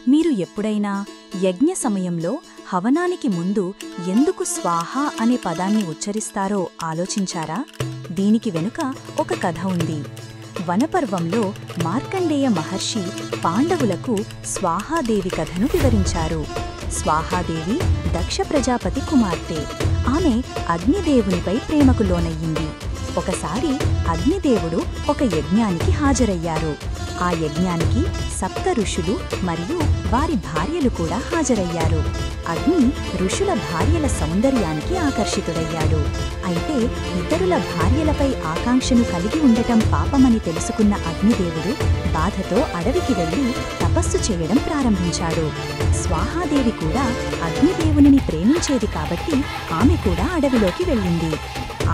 మీరు ఎప్పుడైనా యజ్ఞ సమయంలో హవనానికి ముందు ఎందుకు స్వాహ అనే పదాన్ని ఉచ్చరిస్తారో ఆలోచించారా? దీనికి వెనుక ఒక కథ ఉంది. వనపర్వంలో మార్కండేయ మహర్షి పాండవులకు స్వాహాదేవి కథను వివరించారు. స్వాహాదేవి దక్ష ప్రజాపతి కుమార్తె. ఆమె అగ్నిదేవునిపై ప్రేమకు లోనయ్యింది. ఒకసారి అగ్నిదేవుడు ఒక యజ్ఞానికి హాజరయ్యారు. ఆ యజ్ఞానికి సప్త ఋషులు మరియు వారి భార్యలు కూడా హాజరయ్యారు. అగ్ని ఋషుల భార్యల సౌందర్యానికి ఆకర్షితుడయ్యాడు. అయితే ఇతరుల భార్యలపై ఆకాంక్షను కలిగి ఉండటం పాపమని తెలుసుకున్న అగ్నిదేవుడు బాధతో అడవికి వెళ్లి తపస్సు చేయడం ప్రారంభించాడు. స్వాహాదేవి కూడా అగ్నిదేవునిని ప్రేమించేది కాబట్టి ఆమె కూడా అడవిలోకి వెళ్ళింది.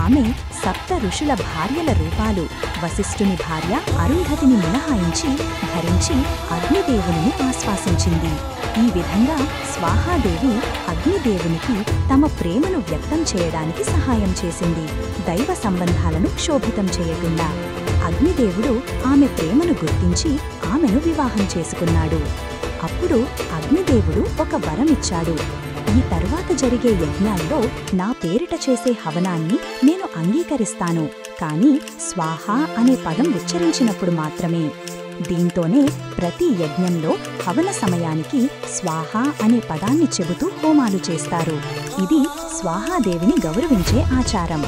ఆమె సప్త ఋషుల భార్యల రూపాలు వశిష్ఠుని భార్య అరుంధతిని మినహాయించి ధరించి అగ్నిదేవునిని ఆశ్వాసించింది. ఈ విధంగా స్వాహాదేవి అగ్నిదేవునికి తమ ప్రేమను వ్యక్తం చేయడానికి సహాయం చేసింది, దైవ సంబంధాలను క్షోభితం చేయకుండా. అగ్నిదేవుడు ఆమె ప్రేమను గుర్తించి ఆమెను వివాహం చేసుకున్నాడు. అప్పుడు అగ్నిదేవుడు ఒక వరమిచ్చాడు. ఈ తరువాత జరిగే యజ్ఞాల్లో నా పేరిట చేసే హవనాన్ని నేను అంగీకరిస్తాను, కానీ స్వాహ అనే పదం ఉచ్చరించినప్పుడు మాత్రమే. దీంతోనే ప్రతి యజ్ఞంలో హవన సమయానికి స్వాహ అనే పదాన్ని చెబుతూ హోమాలు చేస్తారు. ఇది స్వాహాదేవిని గౌరవించే ఆచారం.